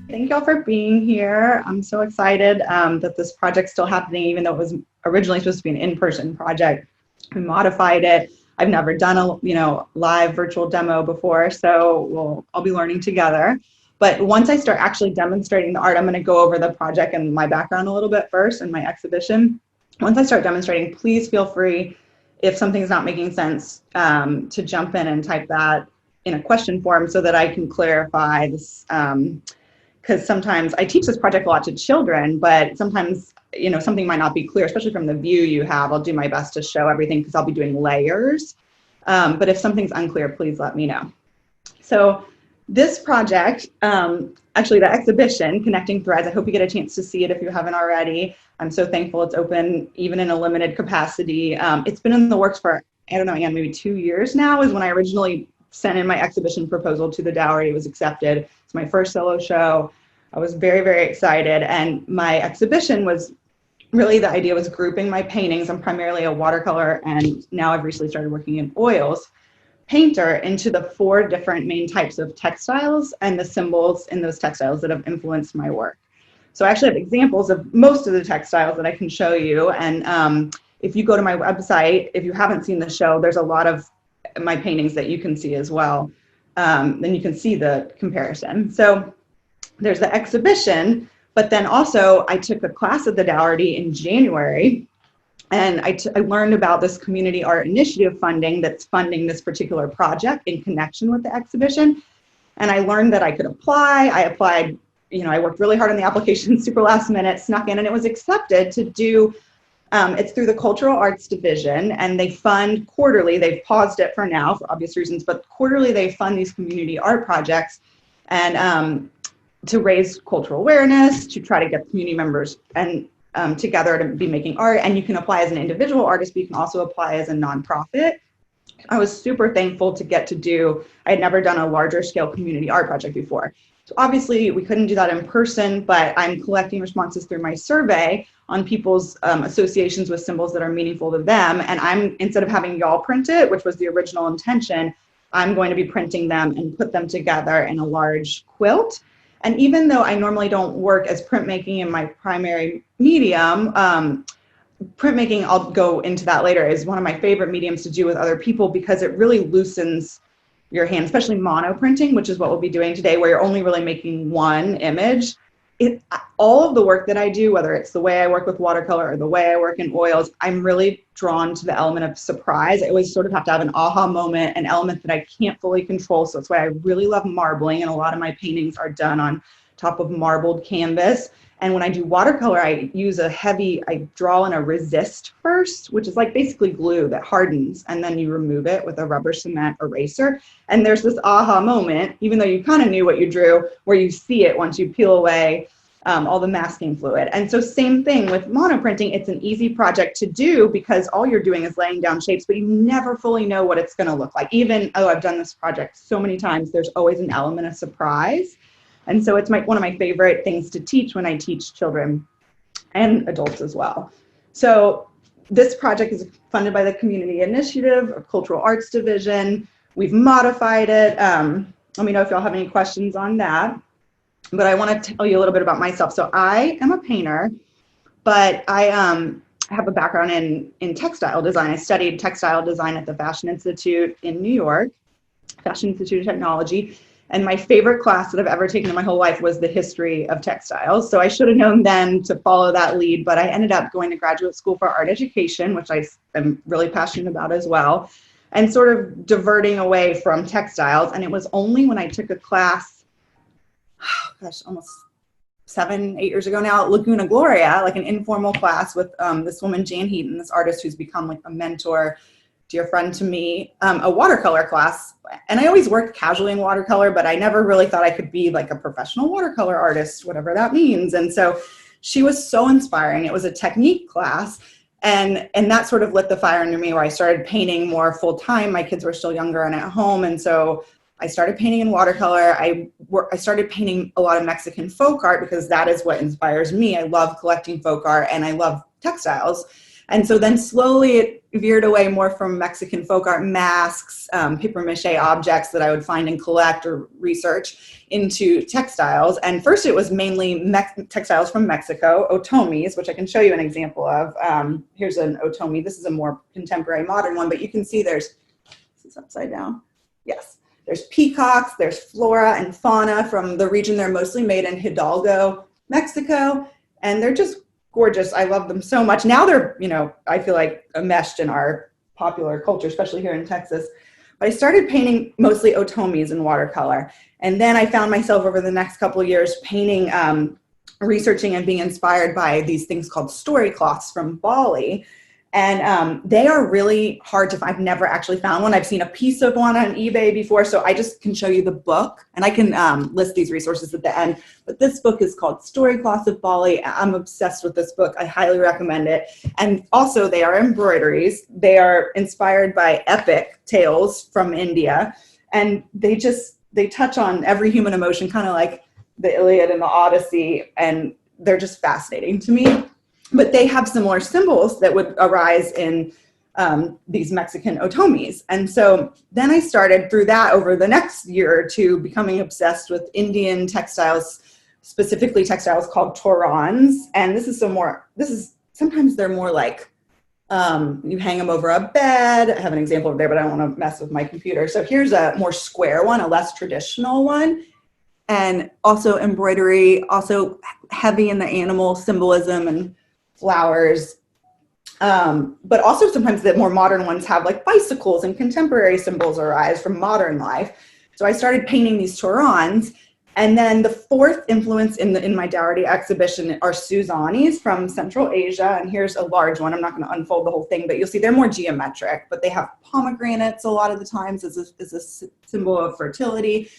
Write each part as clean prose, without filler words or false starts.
Thank y'all for being here. I'm so excited that this project's still happening, even though it was originally supposed to be an in-person project. We modified it. I've never done a live virtual demo before, so I'll be learning together. But once I start actually demonstrating the art, I'm going to go over the project and my background a little bit first and my exhibition. Once I start demonstrating, please feel free, if something's not making sense, to jump in and type that in a question form so that I can clarify this. Because sometimes I teach this project a lot to children, but sometimes, something might not be clear, especially from the view you have. I'll do my best to show everything because I'll be doing layers. But if something's unclear, please let me know. So this project, actually the exhibition, Connecting Threads, I hope you get a chance to see it if you haven't already. I'm so thankful it's open, even in a limited capacity. It's been in the works for, I don't know, again, maybe 2 years now is when I originally sent in my exhibition proposal to the Dowry. It was accepted. It's my first solo show. I was very, very excited. And my exhibition was really, the idea was grouping my paintings. I'm primarily a watercolor, and now I've recently started working in oils painter, into the 4 different main types of textiles and the symbols in those textiles that have influenced my work. So I actually have examples of most of the textiles that I can show you. And if you go to my website, if you haven't seen the show, there's a lot of my paintings that you can see as well. Then you can see the comparison. So there's the exhibition, but then also I took a class at the Dougherty in January, and I learned about this community art initiative funding that's funding this particular project in connection with the exhibition. And I learned that I could apply. I applied, I worked really hard on the application, super last minute, snuck in, and it was accepted to do. It's through the Cultural Arts Division, and they fund quarterly. They've paused it for now for obvious reasons, but quarterly they fund these community art projects, and to raise cultural awareness, to try to get community members and together to be making art. And you can apply as an individual artist, but you can also apply as a nonprofit. I was super thankful to get to do. I had never done a larger scale community art project before. So obviously we couldn't do that in person, but I'm collecting responses through my survey on people's associations with symbols that are meaningful to them. And instead of having y'all print it, which was the original intention, I'm going to be printing them and put them together in a large quilt. And even though I normally don't work as printmaking in my primary medium, printmaking, I'll go into that later, is one of my favorite mediums to do with other people because it really loosens your hand, especially mono printing, which is what we'll be doing today, where you're only really making one image. All of the work that I do, whether it's the way I work with watercolor or the way I work in oils, I'm really drawn to the element of surprise. I always sort of have to have an aha moment, an element that I can't fully control. So that's why I really love marbling, and a lot of my paintings are done on top of marbled canvas. And when I do watercolor, I draw in a resist first, which is like basically glue that hardens, and then you remove it with a rubber cement eraser. And there's this aha moment, even though you kind of knew what you drew, where you see it once you peel away all the masking fluid. And so same thing with monoprinting. It's an easy project to do because all you're doing is laying down shapes, but you never fully know what it's going to look like. Even, I've done this project so many times, there's always an element of surprise. And so it's one of my favorite things to teach when I teach children and adults as well. So this project is funded by the Community Initiative or Cultural Arts Division. We've modified it. Let me know if y'all have any questions on that. But I want to tell you a little bit about myself. So I am a painter, but I have a background in textile design. I studied textile design at the Fashion Institute in New York, Fashion Institute of Technology. And my favorite class that I've ever taken in my whole life was the history of textiles. So I should have known then to follow that lead, but I ended up going to graduate school for art education, which I am really passionate about as well, and sort of diverting away from textiles. And it was only when I took a class, almost 7-8 years ago now, at Laguna Gloria, like an informal class with this woman, Jan Heaton, this artist who's become like a mentor, dear friend to me, a watercolor class. And I always worked casually in watercolor, but I never really thought I could be like a professional watercolor artist, whatever that means. And so she was so inspiring. It was a technique class. And that sort of lit the fire under me, where I started painting more full time. My kids were still younger and at home. And so I started painting in watercolor. I started painting a lot of Mexican folk art because that is what inspires me. I love collecting folk art and I love textiles. And so then slowly it veered away more from Mexican folk art masks, paper mache objects that I would find and collect or research, into textiles. And first it was mainly textiles from Mexico, otomis, which I can show you an example of. Here's an otomi. This is a more contemporary modern one, but you can see this is upside down. Yes. There's peacocks, there's flora and fauna from the region. They're mostly made in Hidalgo, Mexico, and they're just gorgeous. I love them so much. Now they're, I feel like enmeshed in our popular culture, especially here in Texas. But I started painting mostly otomis in watercolor. And then I found myself over the next couple of years painting, researching and being inspired by these things called story cloths from Bali. And they are really hard to find. I've never actually found one. I've seen a piece of one on eBay before, so I just can show you the book, and I can list these resources at the end. But this book is called Story Cloths of Bali. I'm obsessed with this book. I highly recommend it. And also, they are embroideries. They are inspired by epic tales from India, and they touch on every human emotion, kind of like the Iliad and the Odyssey, and they're just fascinating to me. But they have similar symbols that would arise in these Mexican otomis. And so then I started through that over the next year or two becoming obsessed with Indian textiles, specifically textiles called torans. And sometimes they're more like, you hang them over a bed. I have an example over there, but I don't want to mess with my computer. So here's a more square one, a less traditional one. And also embroidery, also heavy in the animal symbolism and flowers, but also sometimes the more modern ones have like bicycles and contemporary symbols arise from modern life. So I started painting these torans, and then the fourth influence in my Dougherty exhibition are Suzanis from Central Asia, and here's a large one. I'm not going to unfold the whole thing, but you'll see they're more geometric, but they have pomegranates a lot of the times as a symbol of fertility.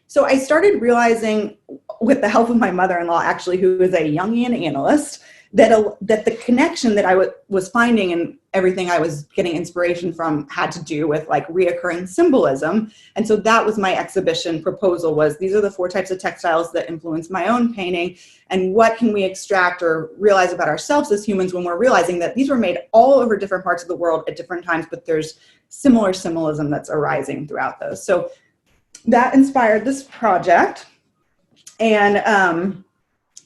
So I started realizing, with the help of my mother-in-law, actually, who is a Jungian analyst, that the connection that I was finding in everything I was getting inspiration from had to do with like reoccurring symbolism. And so that was my exhibition proposal, was these are the 4 types of textiles that influence my own painting, and what can we extract or realize about ourselves as humans when we're realizing that these were made all over different parts of the world at different times, but there's similar symbolism that's arising throughout those. So that inspired this project. And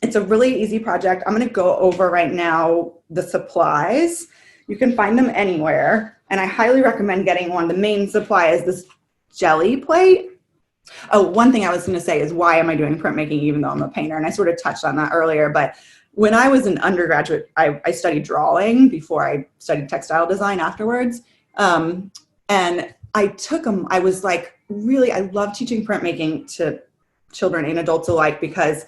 it's a really easy project. I'm going to go over right now the supplies. You can find them anywhere, and I highly recommend getting one. The main supply is this jelly plate. Oh, one thing I was going to say is, why am I doing printmaking even though I'm a painter? And I sort of touched on that earlier, but when I was an undergraduate, I studied drawing before I studied textile design afterwards. And I was like, really, I love teaching printmaking to children and adults alike, because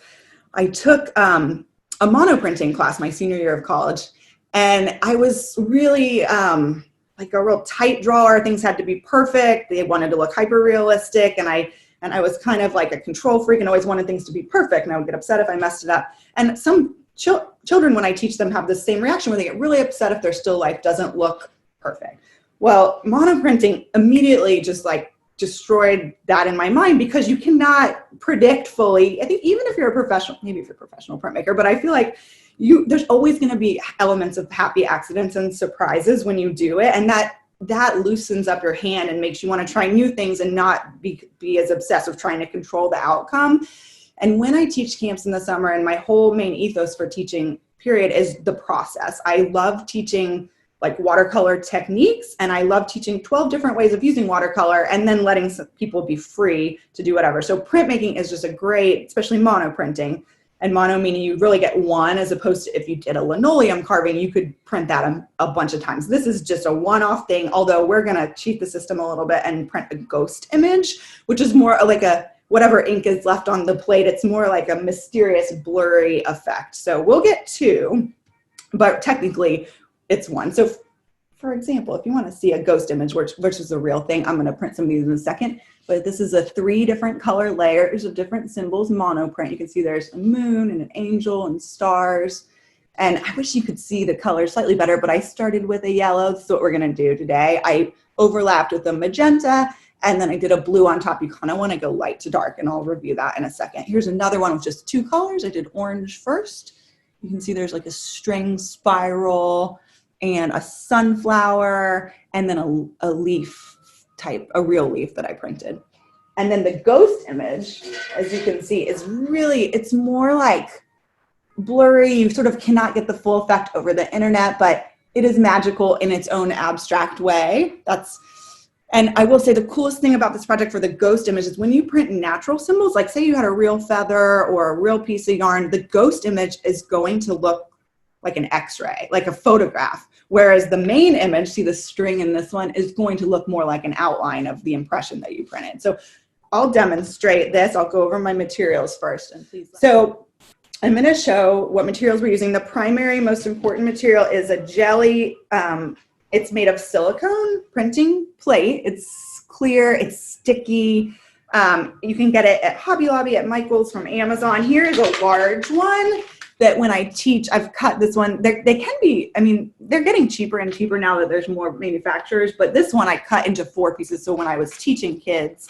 I took a monoprinting class my senior year of college, and I was really like a real tight drawer. Things had to be perfect. They wanted to look hyper realistic, and I was kind of like a control freak and always wanted things to be perfect, and I would get upset if I messed it up. And some children, when I teach them, have the same reaction where they get really upset if their still life doesn't look perfect. Well, monoprinting immediately just like destroyed that in my mind, because you cannot predict fully. I think even if you're a professional, maybe if you're a professional printmaker, but I feel like there's always going to be elements of happy accidents and surprises when you do it. And that loosens up your hand and makes you want to try new things and not be as obsessed with trying to control the outcome. And when I teach camps in the summer, and my whole main ethos for teaching period is the process. I love teaching like watercolor techniques, and I love teaching 12 different ways of using watercolor, and then letting some people be free to do whatever. So printmaking is just a great, especially mono printing, and mono meaning you really get one, as opposed to if you did a linoleum carving, you could print that a bunch of times. This is just a one-off thing, although we're gonna cheat the system a little bit and print a ghost image, which is more like whatever ink is left on the plate. It's more like a mysterious, blurry effect. So we'll get 2, but technically it's 1. So for example, if you want to see a ghost image, which is a real thing, I'm going to print some of these in a second, but this is a 3 different color layers of different symbols, monoprint. You can see there's a moon and an angel and stars. And I wish you could see the colors slightly better, but I started with a yellow. That's what we're going to do today. I overlapped with a magenta, and then I did a blue on top. You kind of want to go light to dark, and I'll review that in a second. Here's another one with just 2 colors. I did orange first. You can see there's like a string spiral. and a sunflower, and then a leaf type, a real leaf that I printed. And then the ghost image, as you can see, is really, it's more like blurry. You sort of cannot get the full effect over the internet, but it is magical in its own abstract way. And I will say the coolest thing about this project for the ghost image is when you print natural symbols, like say you had a real feather or a real piece of yarn, the ghost image is going to look like an X-ray, like a photograph. Whereas the main image, see the string in this one, is going to look more like an outline of the impression that you printed. So I'll demonstrate this. I'll go over my materials first. And please. So I'm going to show what materials we're using. The primary, most important material is a Gelli. It's made of silicone printing plate. It's clear, it's sticky. You can get it at Hobby Lobby, at Michael's, from Amazon. Here is a large one that when I teach, I've cut this one. They can be, I mean, they're getting cheaper and cheaper now that there's more manufacturers, but this one I cut into 4 pieces. So when I was teaching kids,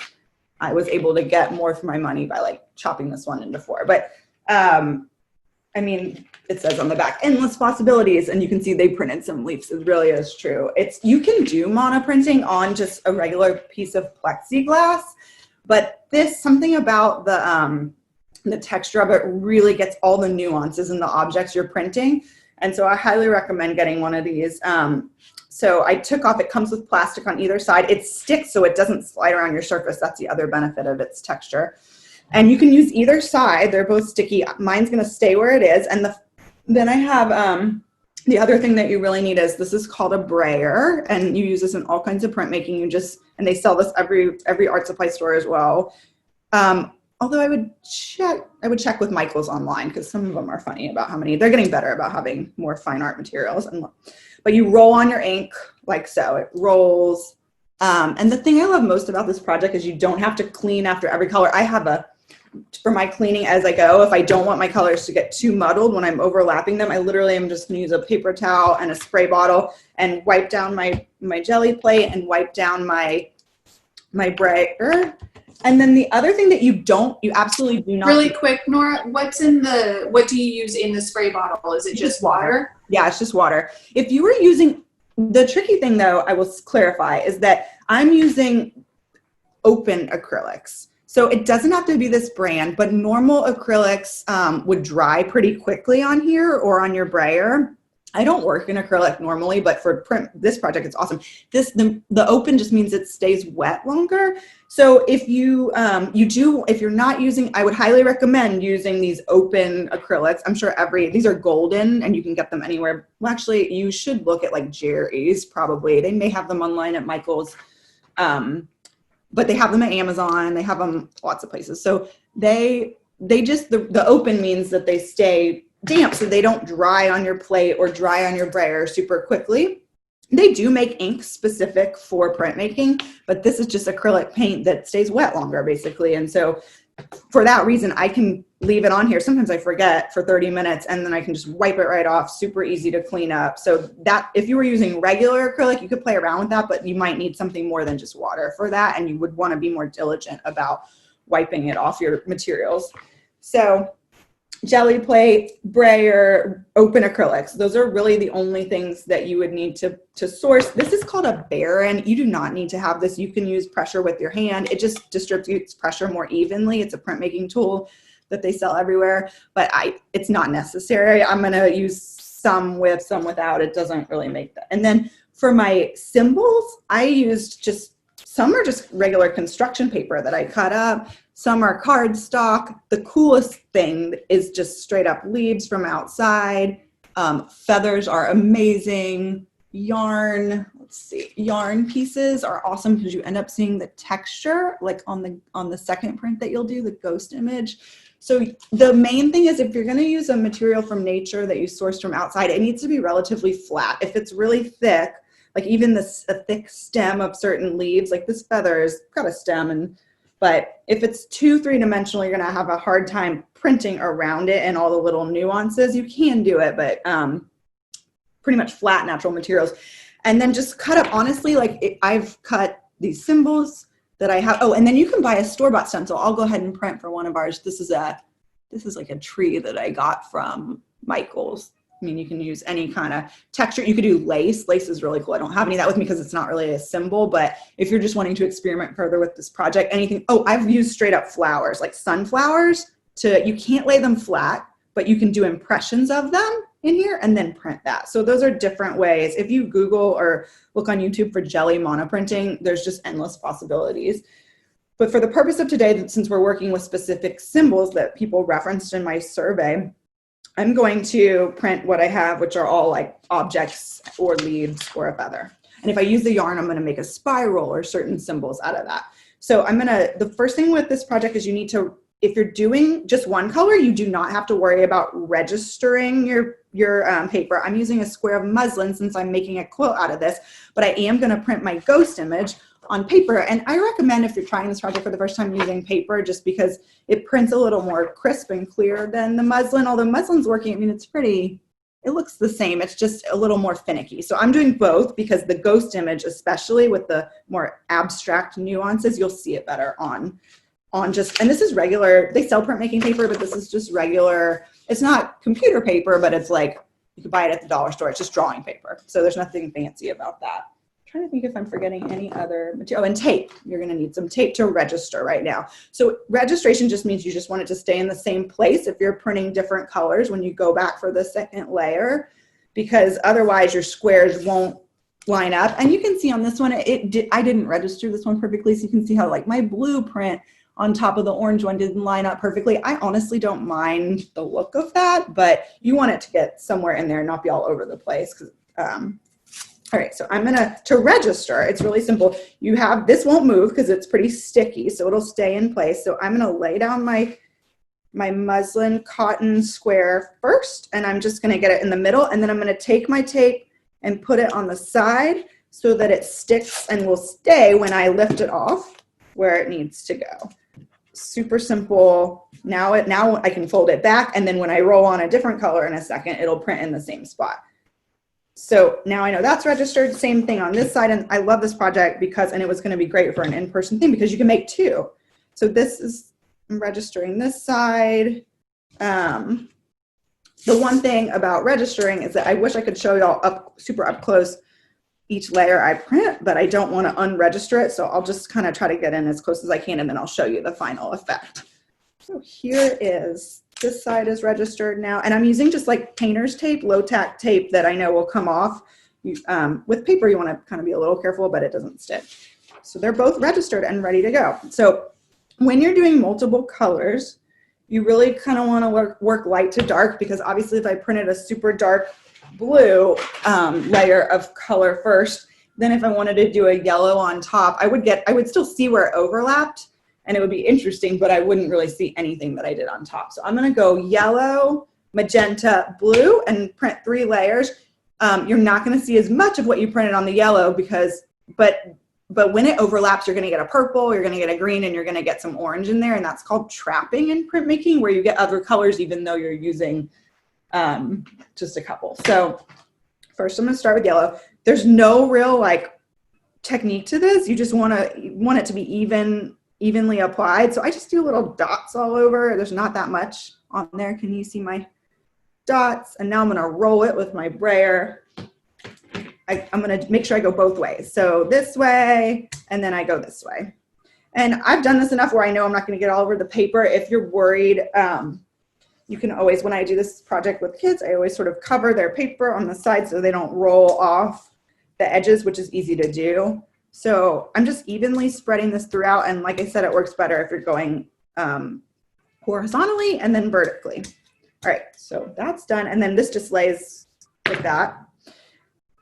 I was able to get more for my money by like chopping this one into 4. But I mean, it says on the back, endless possibilities, and you can see they printed some leaves. It really is true. You can do monoprinting on just a regular piece of plexiglass, but something about the texture of it really gets all the nuances in the objects you're printing. And so I highly recommend getting one of these. So I took off, it comes with plastic on either side. It sticks so it doesn't slide around your surface. That's the other benefit of its texture. And you can use either side. They're both sticky. Mine's going to stay where it is. And then I have the other thing that you really need is, this is called a brayer, and you use this in all kinds of printmaking. And they sell this every art supply store as well. Although I would check with Michael's online, because some of them are funny about how many. They're getting better about having more fine art materials. But you roll on your ink like so. It rolls. And the thing I love most about this project is you don't have to clean after every color. I have for my cleaning as I go, if I don't want my colors to get too muddled when I'm overlapping them, I literally am just going to use a paper towel and a spray bottle and wipe down my Gelli plate and wipe down my brayer. And then the other thing that you absolutely do not. Really quick, Nora, what do you use in the spray bottle? Is it just water? Yeah, it's just water. If you were using, the tricky thing though, I will clarify, is that I'm using open acrylics. So it doesn't have to be this brand, but normal acrylics would dry pretty quickly on here or on your brayer. I don't work in acrylic normally, but for this project, it's awesome. The open just means it stays wet longer. So if if you're not using, I would highly recommend using these open acrylics. I'm sure these are golden and you can get them anywhere. Well, actually, you should look at like Jerry's probably. They may have them online at Michael's, but they have them at Amazon. They have them lots of places. So the open means that they stay damp, so they don't dry on your plate or dry on your brayer super quickly. They do make ink specific for printmaking, but this is just acrylic paint that stays wet longer, basically. And so for that reason, I can leave it on here. Sometimes I forget for 30 minutes, and then I can just wipe it right off. Super easy to clean up. So that if you were using regular acrylic, you could play around with that, but you might need something more than just water for that, and you would want to be more diligent about wiping it off your materials. So Gelli plate, brayer, open acrylics. Those are really the only things that you would need to source. This is called a Baron. You do not need to have this. You can use pressure with your hand. It just distributes pressure more evenly. It's a printmaking tool that they sell everywhere, but it's not necessary. I'm going to use some with, some without. It doesn't really make that. And then for my symbols, I used some are just regular construction paper that I cut up. Some are cardstock. The coolest thing is just straight up leaves from outside. Feathers are amazing. Yarn, yarn pieces are awesome because you end up seeing the texture like on the second print that you'll do, the ghost image. So the main thing is if you're going to use a material from nature that you source from outside, it needs to be relatively flat. If it's really thick, like even a thick stem of certain leaves, like this feather's got a stem, but if it's too three-dimensional, you're going to have a hard time printing around it and all the little nuances. You can do it, but pretty much flat natural materials. And then just cut up, honestly, like I've cut these symbols that I have. Oh, and then you can buy a store-bought stencil. I'll go ahead and print for one of ours. This is like a tree that I got from Michael's. I mean, you can use any kind of texture. You could do lace. Lace is really cool. I don't have any of that with me because it's not really a symbol, but if you're just wanting to experiment further with this project, anything. Oh, I've used straight up flowers, like sunflowers. You can't lay them flat, but you can do impressions of them in here and then print that. So those are different ways. If you Google or look on YouTube for Gelli monoprinting, there's just endless possibilities. But for the purpose of today, since we're working with specific symbols that people referenced in my survey, I'm going to print what I have, which are all like objects or leaves or a feather. And if I use the yarn, I'm going to make a spiral or certain symbols out of that. So the first thing with this project is you need to, if you're doing just one color, you do not have to worry about registering your paper. I'm using a square of muslin since I'm making a quilt out of this, but I am going to print my ghost image on paper. And I recommend if you're trying this project for the first time using paper, just because it prints a little more crisp and clear than the muslin. Although muslin's working, I mean, it looks the same. It's just a little more finicky. So I'm doing both because the ghost image, especially with the more abstract nuances, you'll see it better on just, and this is regular, they sell printmaking paper, but this is just regular. It's not computer paper, but it's like, you can buy it at the dollar store. It's just drawing paper. So there's nothing fancy about that. Trying to think if I'm forgetting any other material. Oh, and tape. You're going to need some tape to register right now. So registration just means you just want it to stay in the same place if you're printing different colors when you go back for the second layer, because otherwise your squares won't line up. And you can see on this one, I didn't register this one perfectly, so you can see how like my blueprint on top of the orange one didn't line up perfectly. I honestly don't mind the look of that, but you want it to get somewhere in there and not be all over the place. All right, so I'm to register, it's really simple. This won't move because it's pretty sticky, so it'll stay in place. So I'm gonna lay down my muslin cotton square first, and I'm just gonna get it in the middle, and then I'm gonna take my tape and put it on the side so that it sticks and will stay when I lift it off where it needs to go. Super simple. Now I can fold it back, and then when I roll on a different color in a second, it'll print in the same spot. So now I know that's registered. Same thing on this side. And I love this project and it was going to be great for an in-person thing because you can make two. So I'm registering this side. The one thing about registering is that I wish I could show y'all super up close each layer I print, but I don't want to unregister it. So I'll just kind of try to get in as close as I can, and then I'll show you the final effect. So here is, this side is registered now, and I'm using just like painter's tape, low tack tape that I know will come off. With paper, you want to kind of be a little careful, but it doesn't stick. So they're both registered and ready to go. So when you're doing multiple colors, you really kind of want to work light to dark, because obviously if I printed a super dark blue layer of color first, then if I wanted to do a yellow on top, I would still see where it overlapped, and it would be interesting, but I wouldn't really see anything that I did on top. So I'm going to go yellow, magenta, blue, and print 3 layers. You're not going to see as much of what you printed on the yellow but when it overlaps, you're going to get a purple, you're going to get a green, and you're going to get some orange in there, and that's called trapping in printmaking, where you get other colors even though you're using just a couple. So first I'm going to start with yellow. There's no real like technique to this. You just want it to be evenly applied. So I just do little dots all over. There's not that much on there. Can you see my dots? And now I'm going to roll it with my brayer. I'm going to make sure I go both ways. So this way, and then I go this way. And I've done this enough where I know I'm not going to get all over the paper. If you're worried, you can always, when I do this project with kids, I always sort of cover their paper on the side so they don't roll off the edges, which is easy to do. So I'm just evenly spreading this throughout. And like I said, it works better if you're going horizontally and then vertically. All right, so that's done. And then this just lays like that.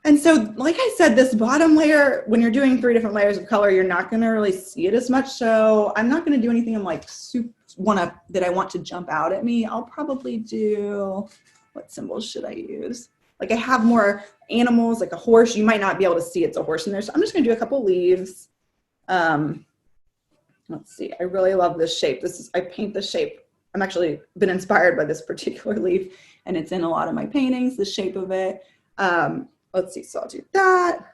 And so, like I said, this bottom layer, when you're doing 3 different layers of color, you're not going to really see it as much. So I'm not going to do anything I'm like that I want to jump out at me. I'll probably do, what symbols should I use? Like I have more animals, like a horse. You might not be able to see it's a horse in there. So I'm just going to do a couple leaves. Let's see. I really love this shape. I paint the shape. I'm actually been inspired by this particular leaf, and it's in a lot of my paintings, the shape of it. Let's see, so I'll do that,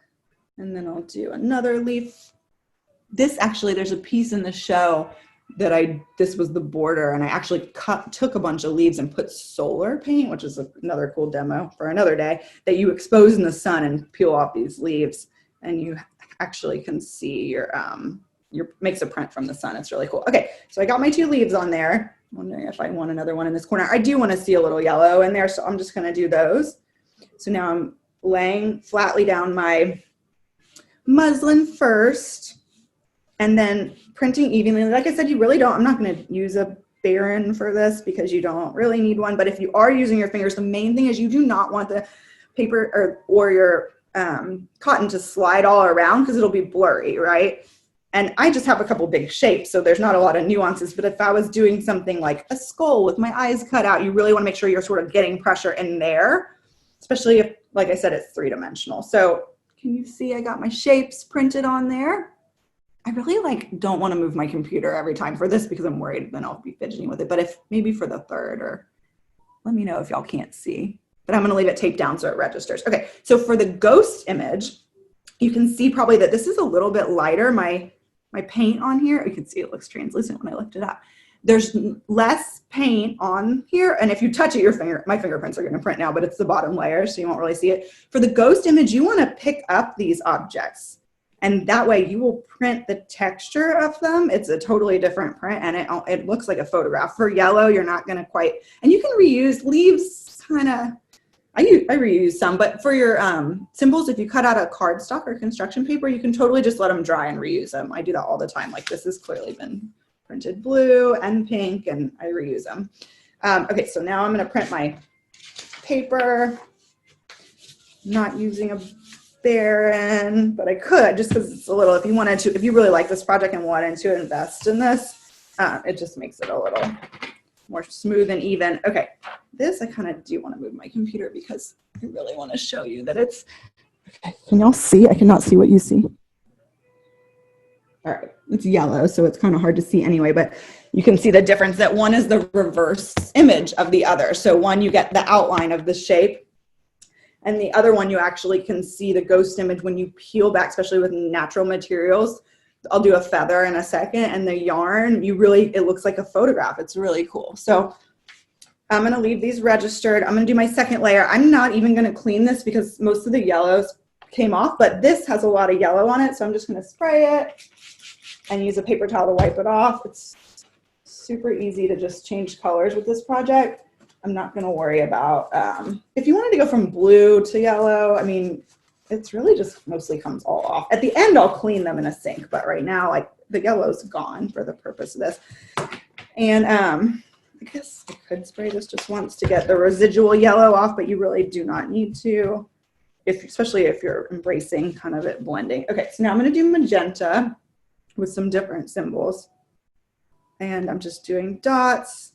and then I'll do another leaf. This actually, there's a piece in the show this was the border, and I actually took a bunch of leaves and put solar paint, which is another cool demo for another day, that you expose in the sun and peel off these leaves, and you actually can see your makes a print from the sun. It's really cool. Okay, so I got my 2 leaves on there. I'm wondering if I want another one in this corner. I do want to see a little yellow in there, so I'm just going to do those. So now I'm laying flatly down my muslin first, and then printing evenly. Like I said, you really don't, I'm not going to use a baren for this because you don't really need one, but if you are using your fingers, the main thing is you do not want the paper or your cotton to slide all around because it'll be blurry, right? And I just have a couple big shapes, so there's not a lot of nuances, but if I was doing something like a skull with my eyes cut out, you really want to make sure you're sort of getting pressure in there, especially if, like I said, it's 3-dimensional. So can you see I got my shapes printed on there? I really don't want to move my computer every time for this because I'm worried then I'll be fidgeting with it. But if maybe for the third, or let me know if y'all can't see, but I'm going to leave it taped down so it registers. Okay. So for the ghost image, you can see probably that this is a little bit lighter. My paint on here, you can see it looks translucent when I lift it up. There's less paint on here. And if you touch it, my fingerprints are going to print now, but it's the bottom layer, so you won't really see it. For the ghost image, you want to pick up these objects. And that way you will print the texture of them. It's a totally different print, and it looks like a photograph. For yellow, you're not going to quite, and you can reuse leaves kind of, I reuse some, but for your symbols, if you cut out a cardstock or construction paper, you can totally just let them dry and reuse them. I do that all the time. Like this has clearly been printed blue and pink, and I reuse them. Okay, so now I'm going to print my paper. Not using a baren, but I could just because it's a little, if you really like this project and wanted to invest in this, it just makes it a little more smooth and even. Okay, this I kind of do want to move my computer because I really want to show you that it's, okay, can y'all see? I cannot see what you see. All right, it's yellow, so it's kind of hard to see anyway, but you can see the difference that one is the reverse image of the other. So one, you get the outline of the shape, and the other one, you actually can see the ghost image when you peel back, especially with natural materials. I'll do a feather in a second, and the yarn, it looks like a photograph. It's really cool. So I'm gonna leave these registered. I'm gonna do my second layer. I'm not even gonna clean this because most of the yellows came off, but this has a lot of yellow on it. So I'm just gonna spray it and use a paper towel to wipe it off. It's super easy to just change colors with this project. I'm not going to worry about, if you wanted to go from blue to yellow, I mean, it's really just mostly comes all off. At the end, I'll clean them in a sink, but right now, like the yellow's gone for the purpose of this. And I guess I could spray this just once to get the residual yellow off, but you really do not need to, especially if you're embracing kind of it blending. Okay, so now I'm going to do magenta with some different symbols. And I'm just doing dots.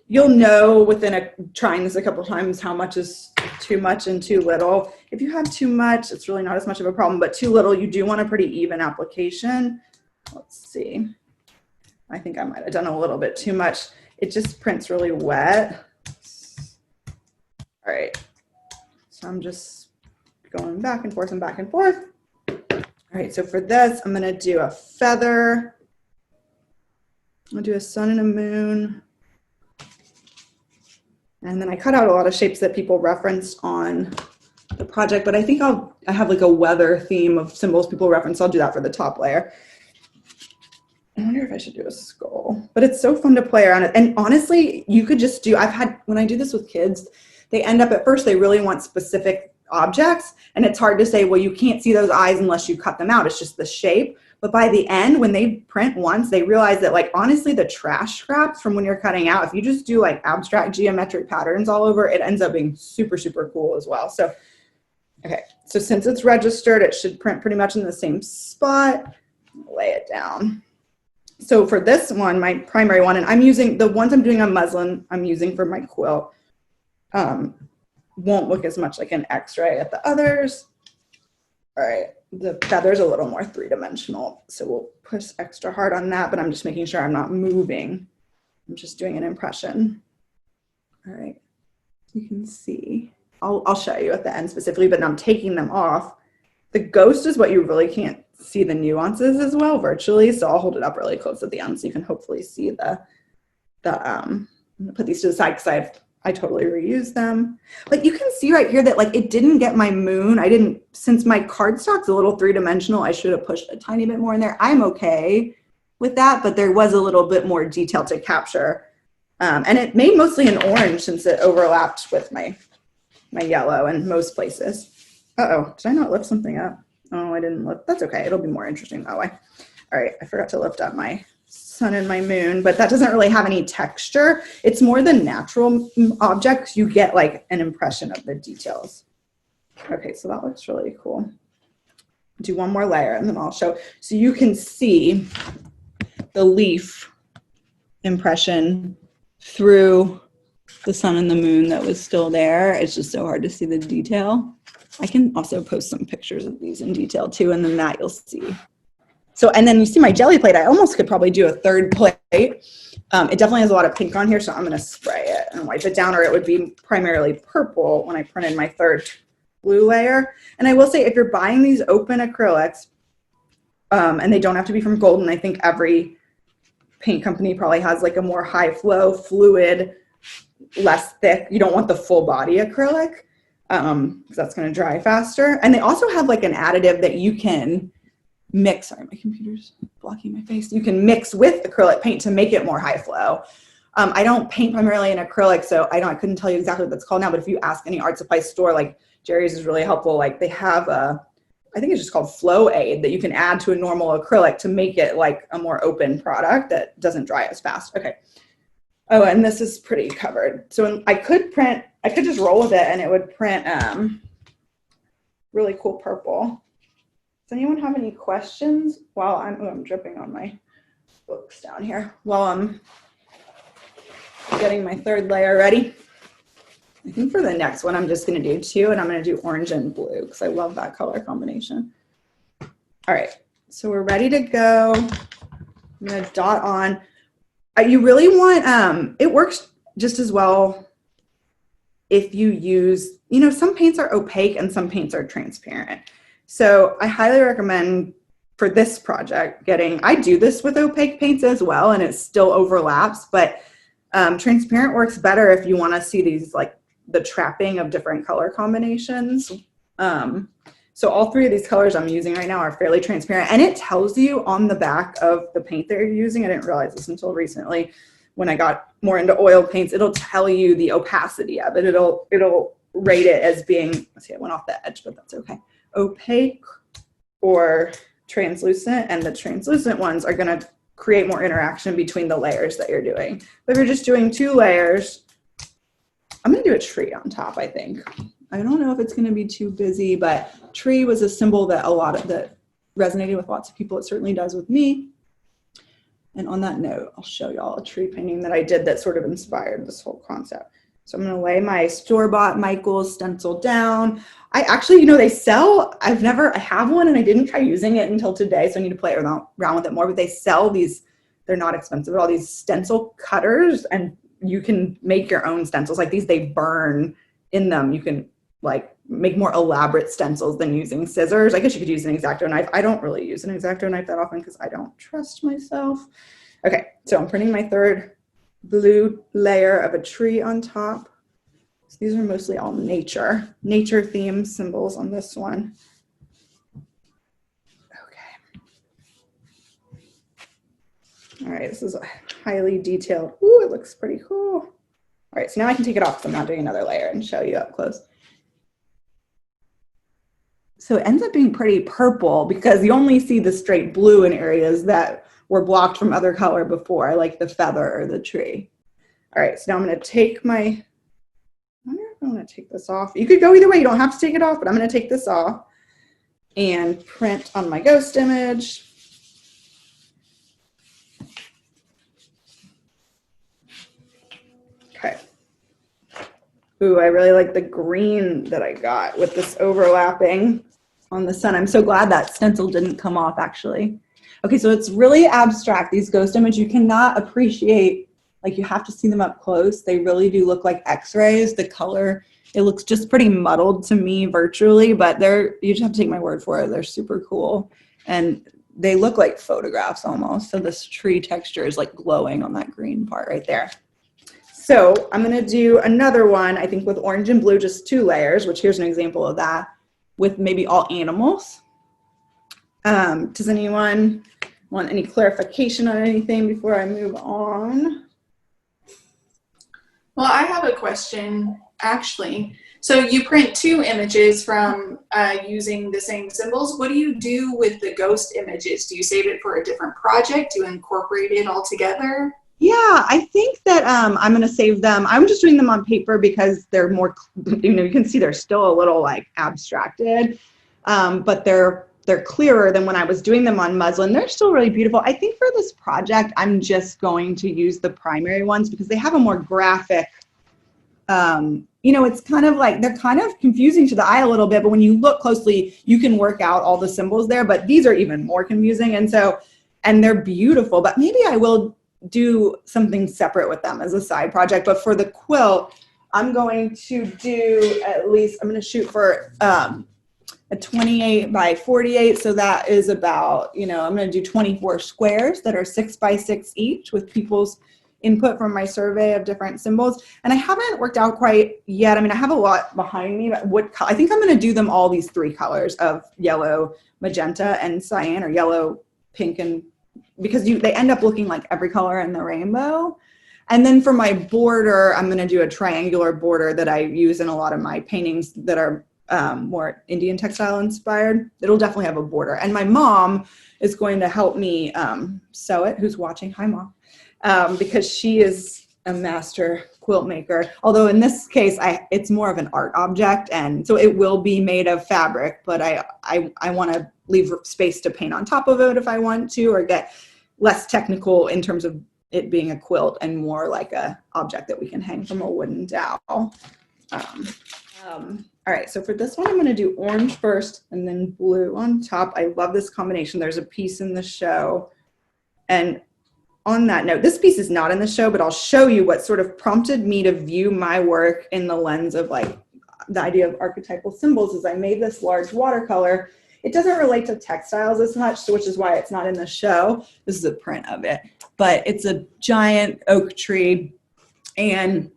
You'll know within trying this a couple times how much is too much and too little. If you have too much, it's really not as much of a problem, but too little, you do want a pretty even application. Let's see. I think I might have done a little bit too much. It just prints really wet. All right. So I'm just going back and forth and back and forth. All right, so for this, I'm gonna do a feather. I'm gonna do a sun and a moon. And then I cut out a lot of shapes that people referenced on the project, but I think I have like a weather theme of symbols people reference. I'll do that for the top layer. I wonder if I should do a skull, but it's so fun to play around it. And honestly, you could just do, when I do this with kids, they end up at first, they really want specific objects. And it's hard to say, well, you can't see those eyes unless you cut them out. It's just the shape. But by the end, when they print once, they realize that, like, honestly, the trash scraps from when you're cutting out, if you just do like abstract geometric patterns all over, it ends up being super, super cool as well. So, okay, so since it's registered, it should print pretty much in the same spot. Lay it down. So for this one, my primary one, and I'm using, the ones I'm doing on muslin, I'm using for my quilt, won't look as much like an X-ray at the others. All right. The feather's a little more 3-dimensional, so we'll push extra hard on that, but I'm just making sure I'm not moving. I'm just doing an impression. All right, you can see. I'll show you at the end specifically, but now I'm taking them off. The ghost is what you really can't see the nuances as well virtually. So I'll hold it up really close at the end so you can hopefully see I'm gonna put these to the side because I totally reuse them. But you can see right here that like it didn't get my moon. Since my cardstock's a little three-dimensional, I should have pushed a tiny bit more in there. I'm okay with that, but there was a little bit more detail to capture. And it made mostly an orange since it overlapped with my yellow in most places. Uh-oh, did I not lift something up? Oh, I didn't lift. That's okay. It'll be more interesting that way. All right, I forgot to lift up my sun and my moon, but that doesn't really have any texture. It's more the natural objects. You get like an impression of the details. Okay, so that looks really cool. Do one more layer and then I'll show. So you can see the leaf impression through the sun and the moon that was still there. It's just so hard to see the detail. I can also post some pictures of these in detail too, and then that you'll see. So, and then you see my jelly plate. I almost could probably do a third plate. It definitely has a lot of pink on here, so I'm gonna spray it and wipe it down, or it would be primarily purple when I printed my third blue layer. And I will say, if you're buying these open acrylics, and they don't have to be from Golden, I think every paint company probably has like a more high flow, fluid, less thick. You don't want the full body acrylic, because that's gonna dry faster. And they also have like an additive that you can mix. Sorry, my computer's blocking my face. You can mix with acrylic paint to make it more high flow. I don't paint primarily in acrylic, so I couldn't tell you exactly what that's called now, but if you ask any art supply store, like Jerry's is really helpful. Like they have I think it's just called Flow Aid that you can add to a normal acrylic to make it like a more open product that doesn't dry as fast. Okay. Oh, and this is pretty covered. So I could just roll with it and it would print really cool purple. Does anyone have any questions while I'm dripping on my books down here while I'm getting my third layer ready? I think for the next one, I'm just going to do two, and I'm going to do orange and blue because I love that color combination. All right, so we're ready to go. I'm going to dot on. You really want, it works just as well if you use, some paints are opaque and some paints are transparent. So I highly recommend for this project I do this with opaque paints as well, and it still overlaps, but transparent works better if you want to see these like the trapping of different color combinations. So all three of these colors I'm using right now are fairly transparent, and it tells you on the back of the paint that you're using. I didn't realize this until recently when I got more into oil paints. It'll tell you the opacity of it. It'll rate it as being, let's see, I went off the edge, but that's okay, opaque or translucent, and the translucent ones are going to create more interaction between the layers that you're doing. But if you're just doing two layers, I'm going to do a tree on top, I think. I don't know if it's going to be too busy, but tree was a symbol that that resonated with lots of people. It certainly does with me. And on that note, I'll show y'all a tree painting that I did that sort of inspired this whole concept. So I'm going to lay my store-bought Michaels stencil down. I actually, they sell, I have one and I didn't try using it until today, so I need to play around with it more, but they sell these, they're not expensive at all, these stencil cutters, and you can make your own stencils. Like these, they burn in them. You can like make more elaborate stencils than using scissors. I guess you could use an X-Acto knife. I don't really use an X-Acto knife that often because I don't trust myself. Okay, so I'm printing my third blue layer of a tree on top. So these are mostly all nature themed symbols on this one. All right, this is a highly detailed. Ooh, it looks pretty cool. All right, so now I can take it off because I'm not doing another layer and show you up close. So it ends up being pretty purple because you only see the straight blue in areas that were blocked from other color before, like the feather or the tree. All right, so now I'm going to take I wonder if I'm going to take this off. You could go either way. You don't have to take it off, but I'm going to take this off and print on my ghost image. Okay. Ooh, I really like the green that I got with this overlapping on the sun. I'm so glad that stencil didn't come off actually. Okay, so it's really abstract. These ghost images, you cannot appreciate, like you have to see them up close. They really do look like x-rays. The color, it looks just pretty muddled to me virtually, but you just have to take my word for it. They're super cool. And they look like photographs almost. So this tree texture is like glowing on that green part right there. So I'm going to do another one, I think with orange and blue, just 2 layers, which here's an example of that, with maybe all animals. Does anyone want any clarification on anything before I move on? Well, I have a question, actually. So you print 2 images from using the same symbols. What do you do with the ghost images? Do you save it for a different project? Do you incorporate it all together? Yeah, I think that I'm going to save them. I'm just doing them on paper because they're more, you can see they're still a little like abstracted, but they're clearer than when I was doing them on muslin. They're still really beautiful. I think for this project, I'm just going to use the primary ones because they have a more graphic, it's kind of like, they're kind of confusing to the eye a little bit, but when you look closely, you can work out all the symbols there, but these are even more confusing. And they're beautiful, but maybe I will do something separate with them as a side project. But for the quilt, I'm going to do I'm going to shoot for a 28 by 48. So that is about, I'm going to do 24 squares that are 6 by 6 each with people's input from my survey of different symbols. And I haven't worked out quite yet. I mean, I have a lot behind me, but I think I'm going to do them all these 3 colors of yellow, magenta, and cyan, or yellow, pink, and because they end up looking like every color in the rainbow. And then for my border, I'm going to do a triangular border that I use in a lot of my paintings that are more Indian textile inspired. It'll definitely have a border. And my mom is going to help me sew it, who's watching. Hi, Mom. Because she is a master quilt maker. Although in this case, it's more of an art object. And so it will be made of fabric, but I want to leave space to paint on top of it if I want to, or get less technical in terms of it being a quilt and more like a object that we can hang from a wooden dowel. All right, so for this one, I'm going to do orange first and then blue on top. I love this combination. There's a piece in the show. And on that note, this piece is not in the show, but I'll show you what sort of prompted me to view my work in the lens of like the idea of archetypal symbols. Is I made this large watercolor. It doesn't relate to textiles as much, so which is why it's not in the show. This is a print of it, but it's a giant oak tree and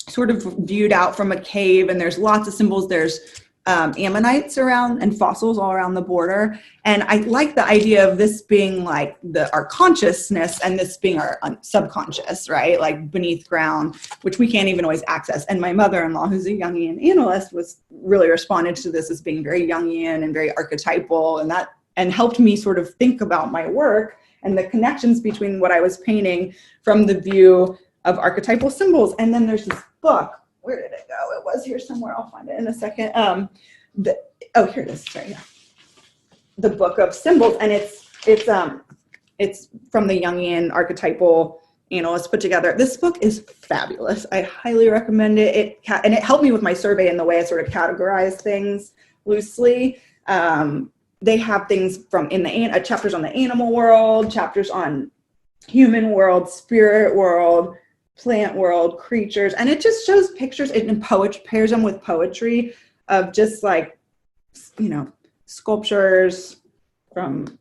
sort of viewed out from a cave, and there's lots of symbols. There's ammonites around and fossils all around the border. And I like the idea of this being like our consciousness and this being our subconscious, right? Like beneath ground, which we can't even always access. And my mother-in-law, who's a Jungian analyst, was really responded to this as being very Jungian and very archetypal, and helped me sort of think about my work and the connections between what I was painting from the view of archetypal symbols. And then there's this book. Where did it go? It was here somewhere. I'll find it in a second. Here it is. Sorry. Yeah. The Book of Symbols, and it's from the Jungian archetypal analyst put together. This book is fabulous. I highly recommend it. And it helped me with my survey in the way I sort of categorize things loosely. They have things from chapters on the animal world, chapters on human world, spirit world, plant world, creatures, and it just shows pictures and pairs them with poetry of just like, sculptures from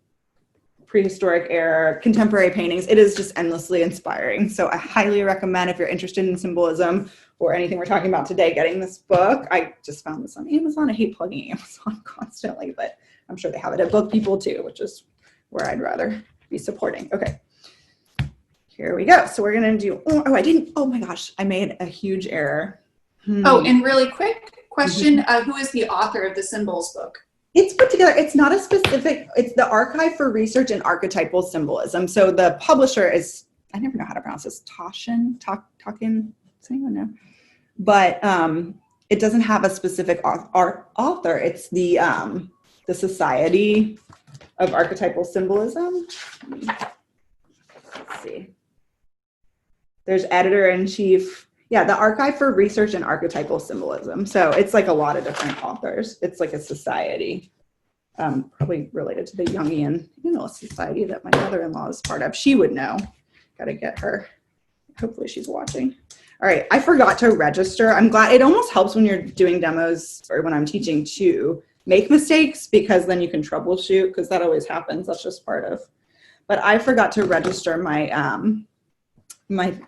prehistoric era, contemporary paintings. It is just endlessly inspiring. So I highly recommend, if you're interested in symbolism or anything we're talking about today, getting this book. I just found this on Amazon. I hate plugging Amazon constantly, but I'm sure they have it at Book People too, which is where I'd rather be supporting. Okay. Here we go. So we're going to do, oh my gosh, I made a huge error. Oh, and really quick question, who is the author of the Symbols book? It's put together, it's not a specific, it's the Archive for Research in Archetypal Symbolism. So the publisher is, I never know how to pronounce this, Takin, does anyone know? But it doesn't have a specific author. It's the Society of Archetypal Symbolism. Let's see. There's editor-in-chief. Yeah, the Archive for Research in Archetypal Symbolism. So it's like a lot of different authors. It's like a society, probably related to the Jungian Analyst Society that my mother-in-law is part of. She would know. Got to get her. Hopefully she's watching. All right, I forgot to register. I'm glad. It almost helps when you're doing demos or when I'm teaching too, make mistakes, because then you can troubleshoot, because that always happens. That's just part of. But I forgot to register my my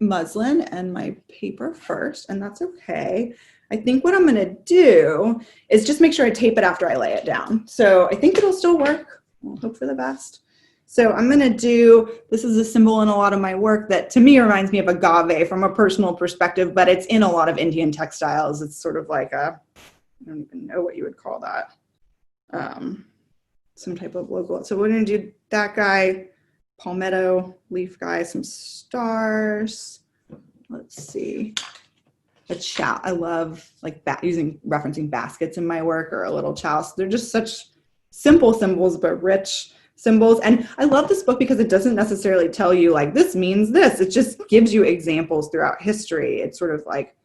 muslin and my paper first, and that's okay. I think what I'm going to do is just make sure I tape it after I lay it down. So I think it'll still work. We'll hope for the best. So I'm going to do, this is a symbol in a lot of my work that to me reminds me of agave from a personal perspective, but it's in a lot of Indian textiles. It's sort of like a, I don't even know what you would call that. Some type of logo. So we're going to do that guy, palmetto leaf guy, some stars. Let's see. A chow. I love like referencing baskets in my work, or a little chow. So they're just such simple symbols, but rich symbols. And I love this book because it doesn't necessarily tell you like this means this. It just gives you examples throughout history. It sort of like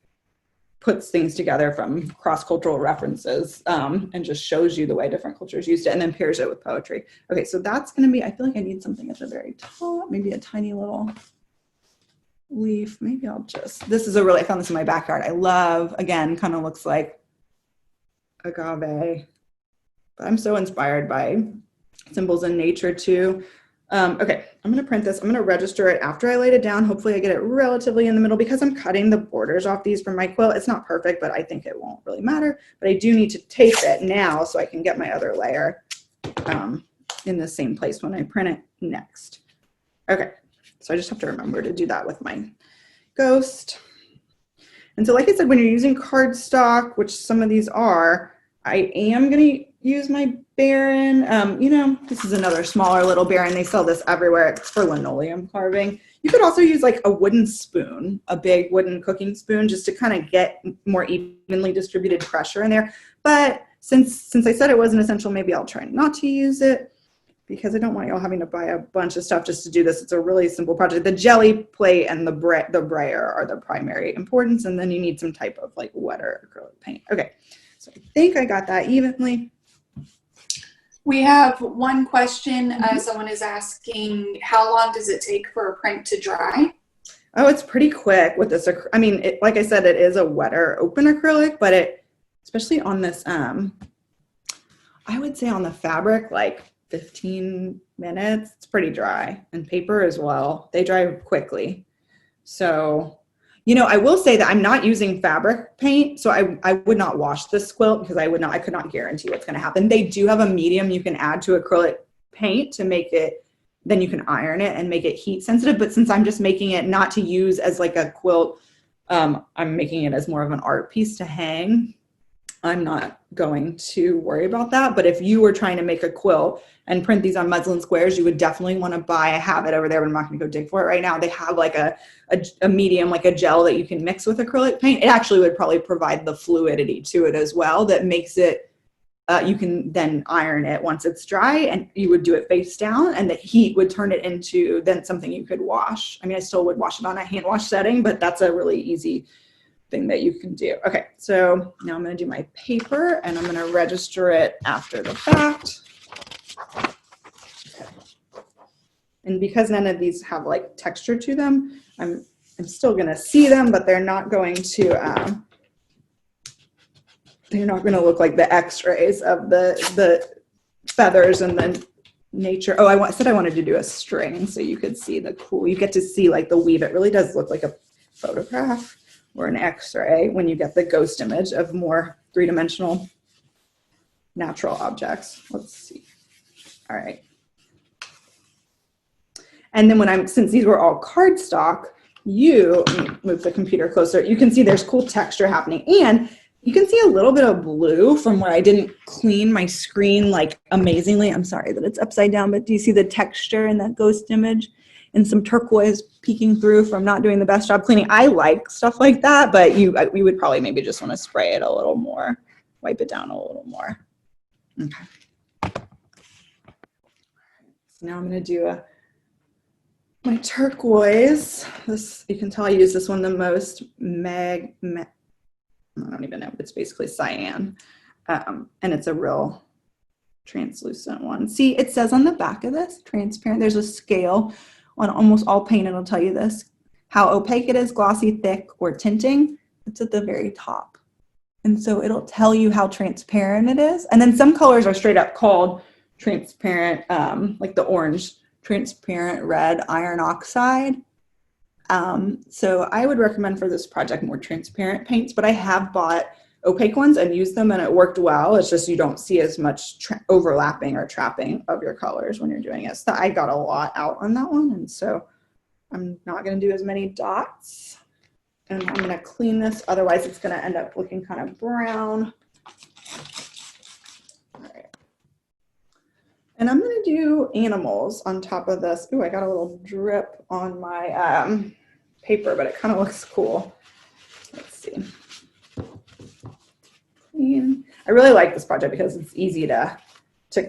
puts things together from cross-cultural references, and just shows you the way different cultures used it, and then pairs it with poetry. Okay, so that's going to be, I feel like I need something at the very top, maybe a tiny little leaf. Maybe I'll just, this is a really, I found this in my backyard. I love, again, kind of looks like agave, but I'm so inspired by symbols in nature too. Okay, I'm going to print this. I'm going to register it after I laid it down. Hopefully I get it relatively in the middle, because I'm cutting the borders off these from my quilt. It's not perfect, but I think it won't really matter. But I do need to tape it now so I can get my other layer in the same place when I print it next. Okay, so I just have to remember to do that with my ghost. And so like I said, when you're using cardstock, which some of these are, I am going to use my Baron. You know, this is another smaller little Baron. They sell this everywhere. It's for linoleum carving. You could also use like a wooden spoon, a big wooden cooking spoon, just to kind of get more evenly distributed pressure in there. But since I said it wasn't essential, maybe I'll try not to use it, because I don't want y'all having to buy a bunch of stuff just to do this. It's a really simple project. The jelly plate and the brayer are the primary importance, and then you need some type of like wetter acrylic paint. Okay, so I think I got that evenly. We have one question. Someone is asking, how long does it take for a print to dry? Oh, it's pretty quick with this. I mean, like I said, it is a wetter open acrylic, but it, especially on this, I would say on the fabric, like 15 minutes, it's pretty dry. And paper as well. They dry quickly. So, you know, I will say that I'm not using fabric paint, so I would not wash this quilt, because I could not guarantee what's going to happen. They do have a medium you can add to acrylic paint to make it, then you can iron it and make it heat sensitive. But since I'm just making it not to use as like a quilt, I'm making it as more of an art piece to hang. I'm not going to worry about that. But if you were trying to make a quilt and print these on muslin squares, you would definitely want to buy, I have it over there, but I'm not going to go dig for it right now. They have like a medium, like a gel that you can mix with acrylic paint. It actually would probably provide the fluidity to it as well that makes it, you can then iron it once it's dry, and you would do it face down, and the heat would turn it into then something you could wash. I mean, I still would wash it on a hand wash setting, but that's a really easy thing that you can do. Okay, so now I'm going to do my paper, and I'm going to register it after the fact. Okay. And because none of these have like texture to them, I'm still going to see them, but they're not going to look like the X-rays of the feathers and the nature. Oh, I said I wanted to do a string so you could see the cool. You get to see like the weave. It really does look like a photograph or an X-ray when you get the ghost image of more three-dimensional natural objects. Let's see. All right. And then since these were all cardstock, let me move the computer closer. You can see there's cool texture happening, and you can see a little bit of blue from where I didn't clean my screen like amazingly. I'm sorry that it's upside down, but do you see the texture in that ghost image? And some turquoise peeking through from not doing the best job cleaning. I like stuff like that, but we would probably maybe just want to spray it a little more, wipe it down a little more. Okay. So now I'm going to do my turquoise. This, you can tell I use this one the most. I don't even know. It's basically cyan, and it's a real translucent one. See, it says on the back of this, transparent. There's a scale on almost all paint. It'll tell you this, how opaque it is, glossy, thick, or tinting. It's at the very top. And so it'll tell you how transparent it is. And then some colors are straight up called transparent, like the orange, transparent red iron oxide. So I would recommend for this project more transparent paints, but I have bought opaque ones and used them and it worked well. It's just you don't see as much overlapping or trapping of your colors when you're doing it. So I got a lot out on that one, and so I'm not going to do as many dots. And I'm going to clean this, otherwise it's going to end up looking kind of brown. All right. And I'm going to do animals on top of this. Ooh, I got a little drip on my paper, but it kind of looks cool. Let's see. Clean. I really like this project because it's easy to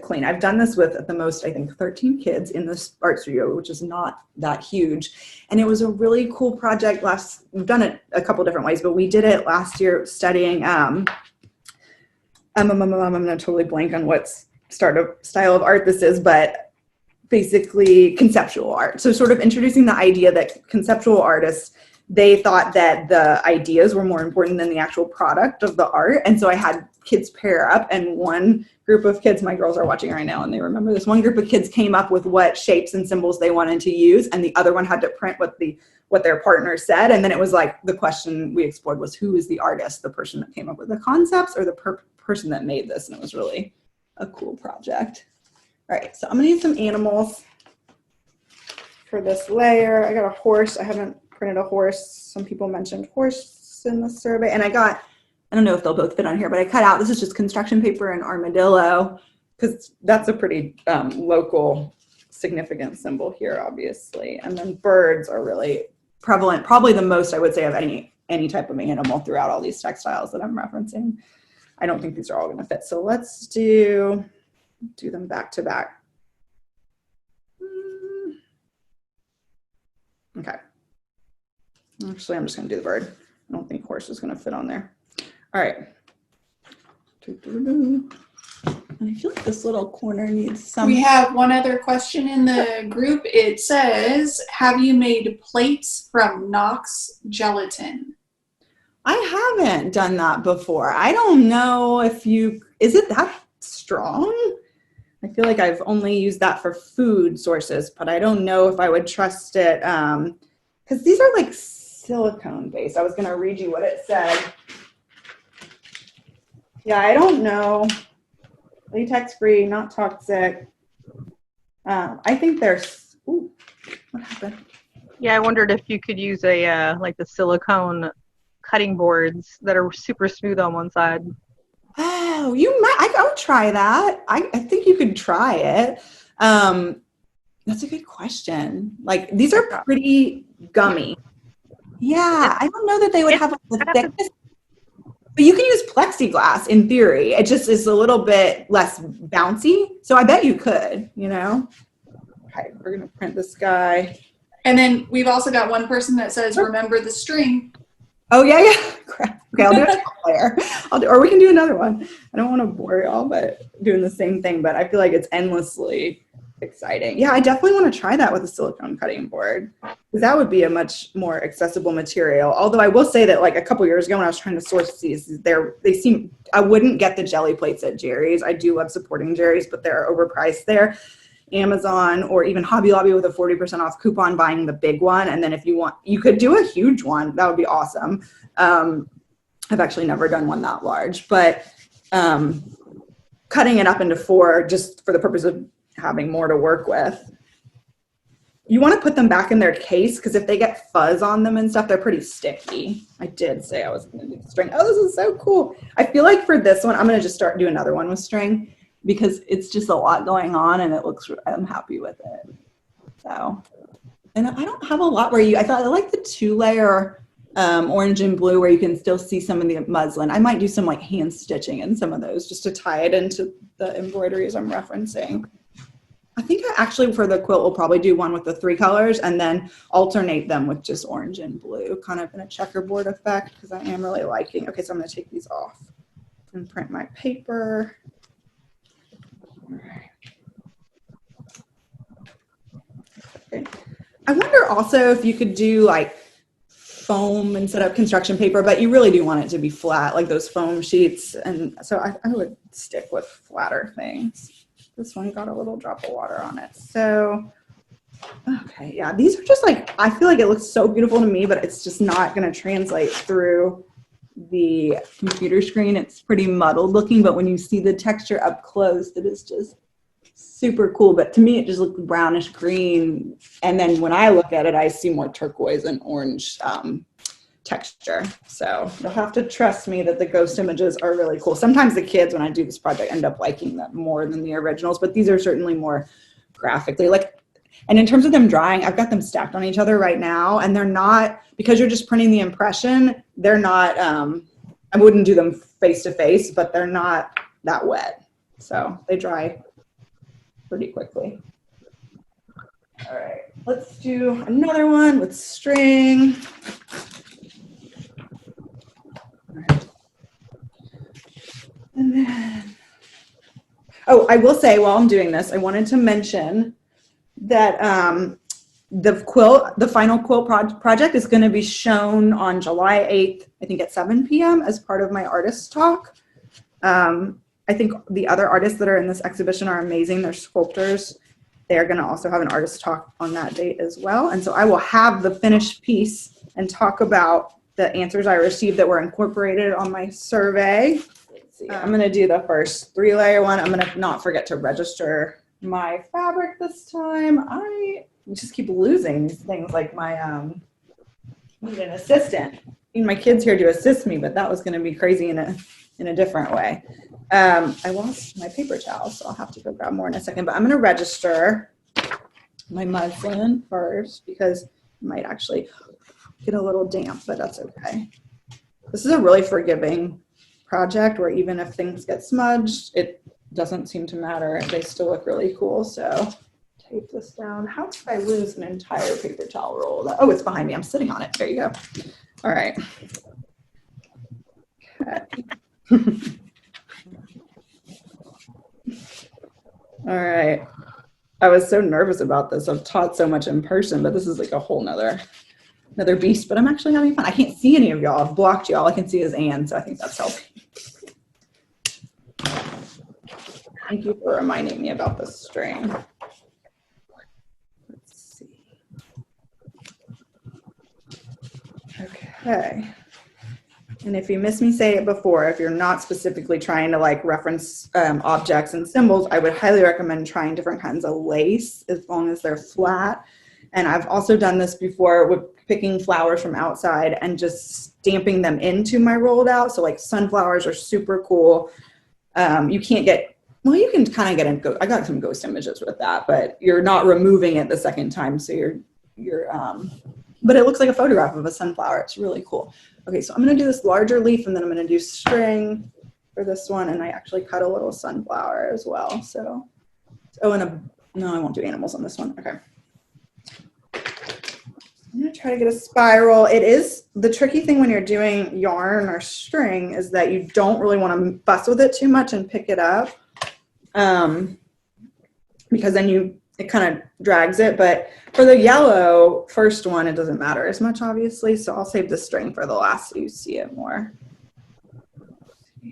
clean. I've done this with, at the most, I think 13 kids in this art studio, which is not that huge. And it was a really cool project. We've done it a couple different ways, but we did it last year studying, I'm gonna totally blank on what style of art this is, but basically conceptual art. So sort of introducing the idea that conceptual artists, they thought that the ideas were more important than the actual product of the art. And so I had kids pair up, and one group of kids, my girls are watching right now and they remember this, one group of kids came up with what shapes and symbols they wanted to use, and the other one had to print what their partner said. And then it was like, the question we explored was, who is the artist, the person that came up with the concepts or the person that made this? And it was really a cool project. All right, so I'm gonna use some animals for this layer. I got a horse. I haven't printed a horse. Some people mentioned horse in the survey, and I don't know if they'll both fit on here, but I cut out, this is just construction paper and armadillo, because that's a pretty local significant symbol here, obviously. And then birds are really prevalent, probably the most, I would say, of any type of animal throughout all these textiles that I'm referencing. I don't think these are all going to fit. So let's do them back to back. Okay. Actually, I'm just going to do the bird. I don't think horse is going to fit on there. All right. And I feel like this little corner needs some. We have one other question in the group. It says, have you made plates from Knox gelatin? I haven't done that before. I don't know if is it that strong? I feel like I've only used that for food sources, but I don't know if I would trust it. Because these are like silicone based. I was going to read you what it said. Yeah, I don't know. Latex free, not toxic. I think there's, ooh, what happened? Yeah, I wondered if you could use a like the silicone cutting boards that are super smooth on one side. Oh, you might, I would try that. I think you could try it. That's a good question. Like, these are pretty gummy. Yeah, I don't know that they would have the thickness. But you can use plexiglass in theory. It just is a little bit less bouncy. So I bet you could, you know. Okay, we're going to print this guy. And then we've also got one person that says, remember the string. Oh, yeah. Crap. Okay, I'll do a top layer. Or we can do another one. I don't want to bore y'all, but doing the same thing. But I feel like it's endlessly exciting. Yeah, I definitely want to try that with a silicone cutting board, because that would be a much more accessible material. Although I will say that, like, a couple years ago when I was trying to source these, I wouldn't get the jelly plates at Jerry's. I do love supporting Jerry's, but they're overpriced there. Amazon or even Hobby Lobby with a 40% off coupon, buying the big one. And then if you want, you could do a huge one. That would be awesome. I've actually never done one that large, but cutting it up into 4 just for the purpose of having more to work with. You want to put them back in their case, because if they get fuzz on them and stuff, they're pretty sticky. I did say I was going to do string. Oh, this is so cool. I feel like for this one, I'm going to just do another one with string, because it's just a lot going on and I'm happy with it. So, and I don't have a lot where I like the 2-layer orange and blue where you can still see some of the muslin. I might do some like hand stitching in some of those just to tie it into the embroideries I'm referencing. I think I actually, for the quilt, will probably do one with the 3 colors and then alternate them with just orange and blue, kind of in a checkerboard effect, because I am really liking. Okay, so I'm going to take these off and print my paper. All right. Okay. I wonder also if you could do like foam instead of construction paper, but you really do want it to be flat, like those foam sheets. And so I would stick with flatter things. This one got a little drop of water on it. So, okay, yeah, these are just like, I feel like it looks so beautiful to me, but it's just not going to translate through the computer screen. It's pretty muddled looking, but when you see the texture up close, it is just super cool. But to me, it just looks brownish green. And then when I look at it, I see more turquoise and orange texture. So you'll have to trust me that the ghost images are really cool. Sometimes the kids, when I do this project, end up liking them more than the originals, but these are certainly more graphically like. And in terms of them drying, I've got them stacked on each other right now, and they're not, because you're just printing the impression, they're not, I wouldn't do them face to face, but they're not that wet. So they dry pretty quickly. All right, let's do another one with string. All right. And then, oh, I will say while I'm doing this, I wanted to mention that the final quilt project is going to be shown on July 8th, I think at 7 p.m. as part of my artist talk. I think the other artists that are in this exhibition are amazing. They're sculptors. They're going to also have an artist talk on that date as well. And so I will have the finished piece and talk about the answers I received that were incorporated on my survey. Let's see. I'm going to do the first 3-layer one. I'm going to not forget to register my fabric this time. I just keep losing these things, like my need an assistant. I mean, my kids here to assist me, but that was going to be crazy in a different way. I lost my paper towel, so I'll have to go grab more in a second, but I'm going to register my muslin first because it might actually get a little damp, but that's okay. This is a really forgiving project where even if things get smudged, it doesn't seem to matter. They still look really cool. So tape this down. How did I lose an entire paper towel roll? Oh, it's behind me. I'm sitting on it. There you go. All right. Okay. All right. I was so nervous about this. I've taught so much in person, but this is like a whole nother beast, but I'm actually having fun. I can't see any of y'all. I've blocked you. All I can see is Anne, so I think that's helping. Thank you for reminding me about the string. Let's see. Okay. And if you miss me say it before, if you're not specifically trying to like reference objects and symbols, I would highly recommend trying different kinds of lace as long as they're flat. And I've also done this before with picking flowers from outside and just stamping them into my rolled out. So like sunflowers are super cool. You can't get, well, you can kind of get I got some ghost images with that, but you're not removing it the second time. So but it looks like a photograph of a sunflower. It's really cool. Okay, so I'm going to do this larger leaf, and then I'm going to do string for this one, and I actually cut a little sunflower as well. So, no, I won't do animals on this one. Okay. I'm going to try to get a spiral. It is the tricky thing when you're doing yarn or string is that you don't really want to fuss with it too much and pick it up, because then it kind of drags it. But for the yellow first one, it doesn't matter as much, obviously. So I'll save the string for the last so you see it more. Does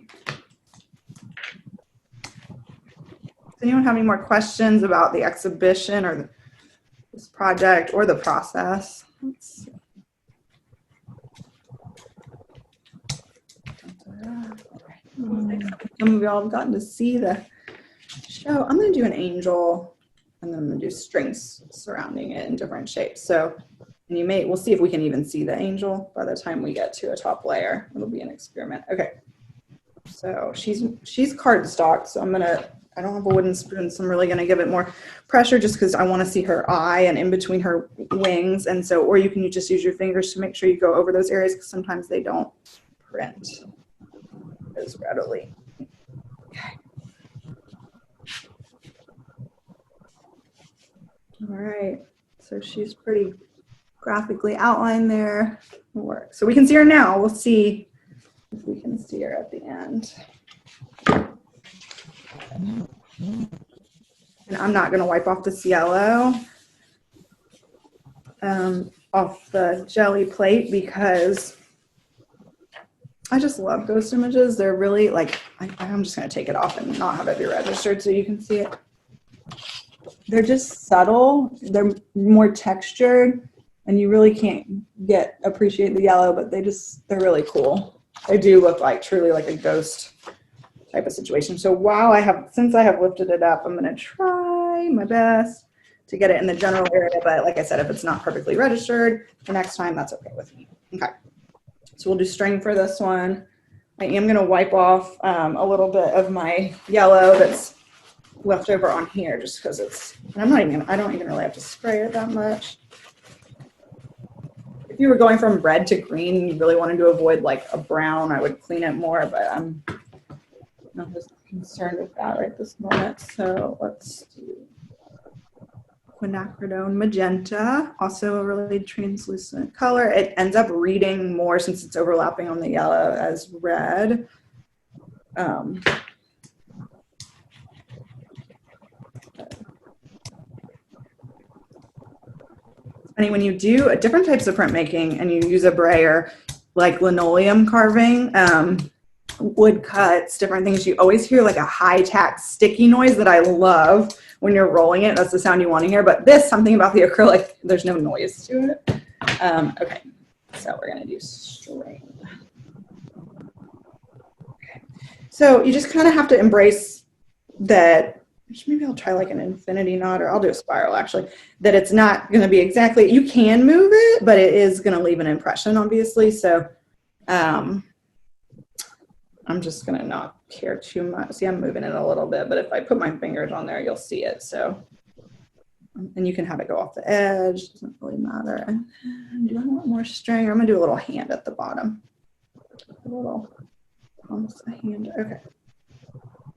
anyone have any more questions about the exhibition or this project or the process? Let's see. Some of y'all have gotten to see the show. I'm going to do an angel, and then I'm going to do strings surrounding it in different shapes. So, and we'll see if we can even see the angel by the time we get to a top layer. It'll be an experiment. Okay. So she's cardstock. So I don't have a wooden spoon, so I'm really going to give it more pressure just because I want to see her eye and in between her wings. And so, or you can just use your fingers to make sure you go over those areas because sometimes they don't print as readily. Okay. All right, so she's pretty graphically outlined there. Work. So we can see her now. We'll see if we can see her at the end. And I'm not going to wipe off this yellow. off the Gelli plate because I just love ghost images. They're really like, I'm just going to take it off and not have it be registered so you can see it. They're just subtle. They're more textured and you really can't appreciate the yellow, but they're really cool. They do look like truly like a ghost type of situation. So since I have lifted it up, I'm going to try my best to get it in the general area. But like I said, if it's not perfectly registered for next time, that's okay with me. Okay. So we'll do string for this one. I am going to wipe off a little bit of my yellow that's left over on here just because I don't even really have to spray it that much. If you were going from red to green, you really wanted to avoid like a brown, I would clean it more, but I'm not as concerned with that right this moment. So let's do Quinacridone Magenta, also a really translucent color. It ends up reading more since it's overlapping on the yellow as red. And when you do different types of printmaking and you use a brayer, like linoleum carving, wood cuts, different things, you always hear like a high tack sticky noise that I love when you're rolling it. That's the sound you want to hear. But something about the acrylic, there's no noise to it. Okay, so we're going to do string. Okay, so you just kind of have to embrace that. Maybe I'll try like an infinity knot, or I'll do a spiral actually, that it's not going to be exactly, you can move it, but it is going to leave an impression, obviously. So I'm just going to not care too much. See, I'm moving it a little bit, but if I put my fingers on there, you'll see it. So, and you can have it go off the edge. Doesn't really matter. And do I want more string? Or I'm going to do a little hand at the bottom. Almost a hand. Okay.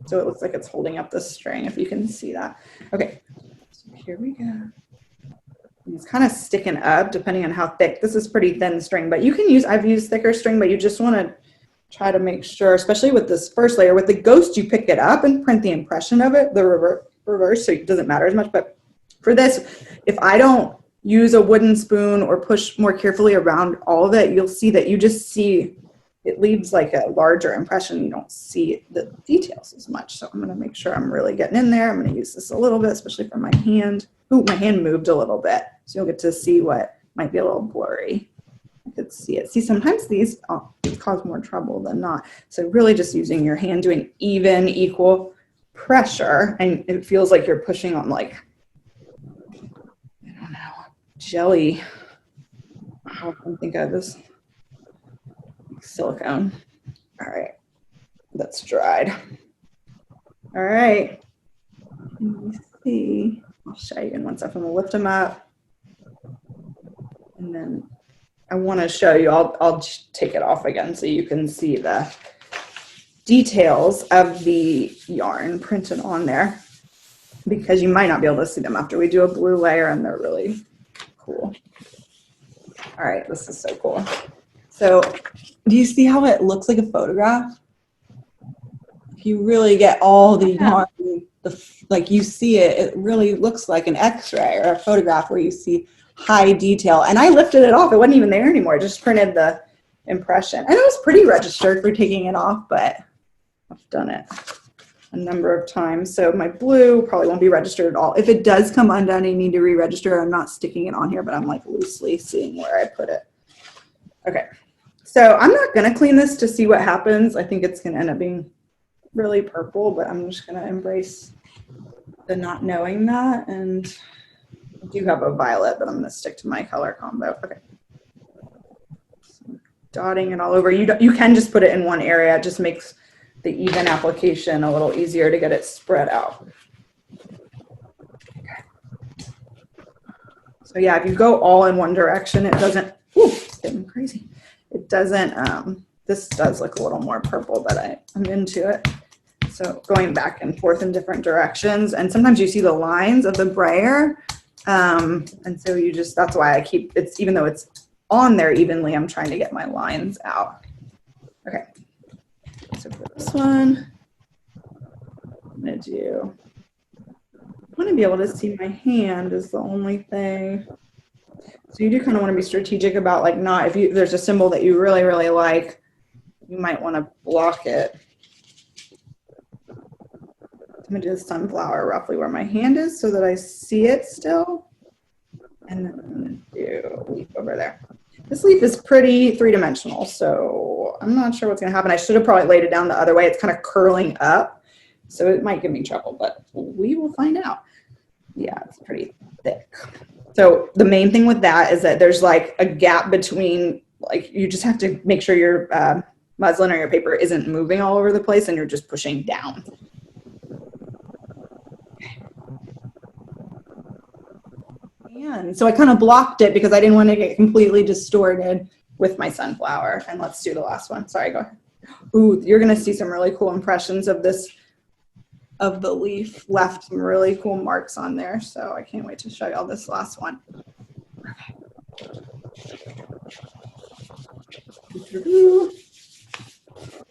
So it looks like it's holding up the string, if you can see that. Okay, so here we go. And it's kind of sticking up depending on how thick. This is pretty thin string, but you can I've used thicker string, but you just want to try to make sure, especially with this first layer. With the ghost, you pick it up and print the impression of it, the reverse, so it doesn't matter as much. But for this, if I don't use a wooden spoon or push more carefully around all of it, you'll see that you just see it leaves like a larger impression. You don't see the details as much. So I'm going to make sure I'm really getting in there. I'm going to use this a little bit, especially for my hand. Ooh, my hand moved a little bit. So you'll get to see what might be a little blurry. I could see it. See, sometimes these cause more trouble than not. So really just using your hand, doing even, equal pressure. And it feels like you're pushing on like, I don't know, jelly. How can I think of this? Silicone. All right, that's dried. All right, let me see. I'll show you in one second. I'm gonna lift them up, and then I want to show you. I'll take it off again so you can see the details of the yarn printed on there, because you might not be able to see them after we do a blue layer, and they're really cool. All right, this is so cool. So do you see how it looks like a photograph? If you really get all the yarn, like you see it, it really looks like an X-ray or a photograph where you see high detail. And I lifted it off. It wasn't even there anymore. It just printed the impression. And it was pretty registered for taking it off, but I've done it a number of times. So my blue probably won't be registered at all. If it does come undone, you need to re-register. I'm not sticking it on here, but I'm like loosely seeing where I put it. Okay. So I'm not going to clean this to see what happens. I think it's going to end up being really purple, but I'm just going to embrace the not knowing that. And I do have a violet, but I'm going to stick to my color combo. Okay. So dotting it all over. You can just put it in one area. It just makes the even application a little easier to get it spread out. Okay. So yeah, if you go all in one direction, it doesn't, it's getting crazy. It doesn't, this does look a little more purple, but I'm into it. So going back and forth in different directions. And sometimes you see the lines of the brayer. And so you just, that's why I keep, even though it's on there evenly, I'm trying to get my lines out. Okay. So for this one, I'm going to do, I want to be able to see my hand is the only thing. So you do kind of want to be strategic about like not, if there's a symbol that you really, really like, you might want to block it. I'm going to do the sunflower roughly where my hand is so that I see it still. And then I'm going to do a leaf over there. This leaf is pretty three-dimensional, so I'm not sure what's going to happen. I should have probably laid it down the other way. It's kind of curling up, so it might give me trouble, but we will find out. Yeah, it's pretty thick. So the main thing with that is that there's like a gap between, like you just have to make sure your muslin or your paper isn't moving all over the place and you're just pushing down. And so I kind of blocked it because I didn't want to get completely distorted with my sunflower. And let's do the last one. Sorry, go ahead. Ooh, you're going to see some really cool impressions of this, of the leaf. Left some really cool marks on there. So I can't wait to show you all this last one.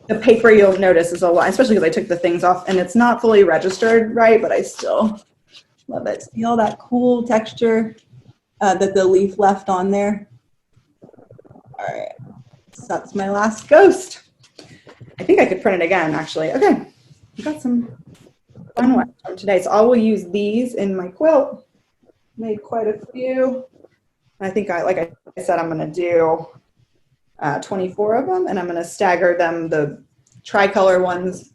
The paper you'll notice is a lot, especially because I took the things off and it's not fully registered right, but I still love it. Feel that cool texture that the leaf left on there. All right, so that's my last ghost. I think I could print it again, actually. Okay, I got some fun ones from today. So I will use these in my quilt. Made quite a few. I think like I said, I'm gonna do 24 of them, and I'm gonna stagger them, the tricolor ones,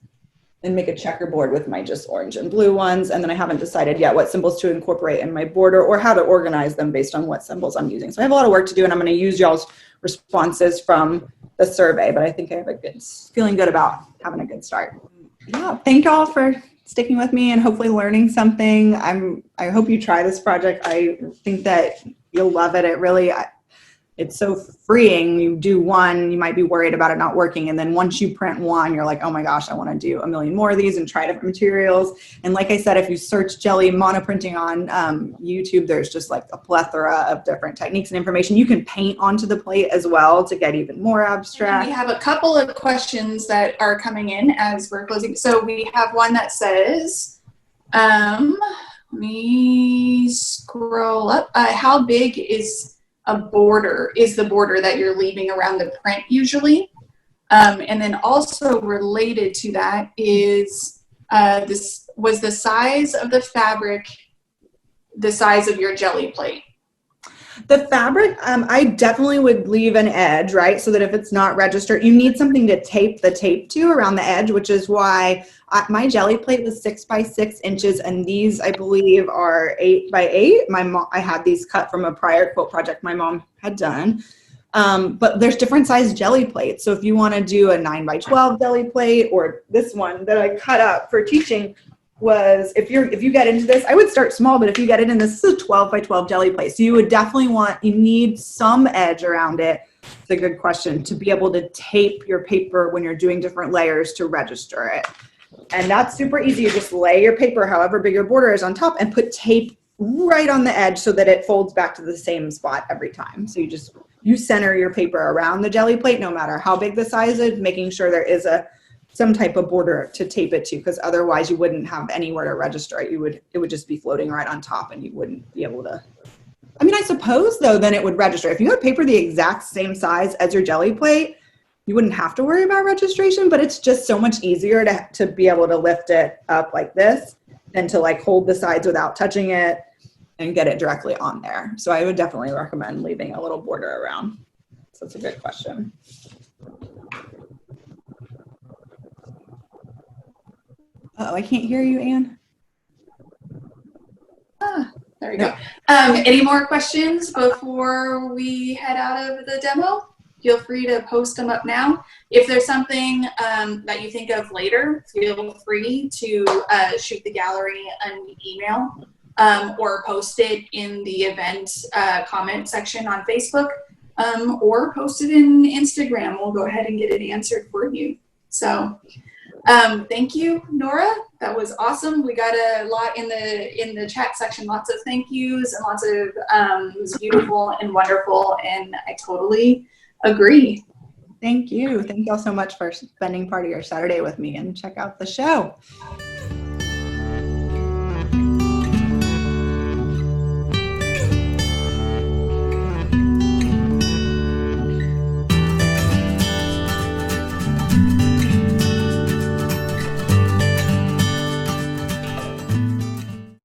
and make a checkerboard with my just orange and blue ones. And then I haven't decided yet what symbols to incorporate in my border or how to organize them based on what symbols I'm using. So I have a lot of work to do, and I'm going to use y'all's responses from the survey, but I think I have a good, feeling good about having a good start. Yeah, thank y'all for sticking with me and hopefully learning something. I hope you try this project. I think that you'll love it. It really, it's so freeing. You do one, you might be worried about it not working. And then once you print one, you're like, oh my gosh, I want to do a million more of these and try different materials. And like I said, if you search Gelli monoprinting on YouTube, there's just like a plethora of different techniques and information. You can paint onto the plate as well to get even more abstract. And we have a couple of questions that are coming in as we're closing. So we have one that says, let me scroll up. How big is the border that you're leaving around the print usually? And then also related to that is this was the size of the fabric, the size of your Gelli plate? The fabric, I definitely would leave an edge, right? So that if it's not registered, you need something to tape the tape to around the edge, which is why my Gelli plate was 6 by 6 inches, and these I believe are 8 by 8. I had these cut from a prior quilt project my mom had done. But there's different size Gelli plates. So if you want to do a 9 by 12 Gelli plate, or this one that I cut up for teaching was, if you get into this, I would start small, but if you get into this is a 12 by 12 Gelli plate. So you would definitely you need some edge around it. It's a good question, to be able to tape your paper when you're doing different layers to register it. And that's super easy. You just lay your paper, however big your border is, on top and put tape right on the edge so that it folds back to the same spot every time. So you center your paper around the Gelli plate, no matter how big the size is, making sure there is some type of border to tape it to, because otherwise you wouldn't have anywhere to register it. It would just be floating right on top and you wouldn't be able to. I mean, I suppose though, then it would register. If you had paper the exact same size as your Gelli plate, you wouldn't have to worry about registration, but it's just so much easier to be able to lift it up like this than to like hold the sides without touching it and get it directly on there. So I would definitely recommend leaving a little border around. So that's a good question. Uh-oh, I can't hear you, Anne. There we go. Any more questions before we head out of the demo? Feel free to post them up now. If there's something that you think of later, feel free to shoot the gallery an email or post it in the event comment section on Facebook, or post it in Instagram. We'll go ahead and get it answered for you. So thank you, Nora. That was awesome. We got a lot in the chat section, lots of thank yous and lots of it was beautiful and wonderful, and I totally agree. Thank you. Thank y'all so much for spending part of your Saturday with me, and check out the show.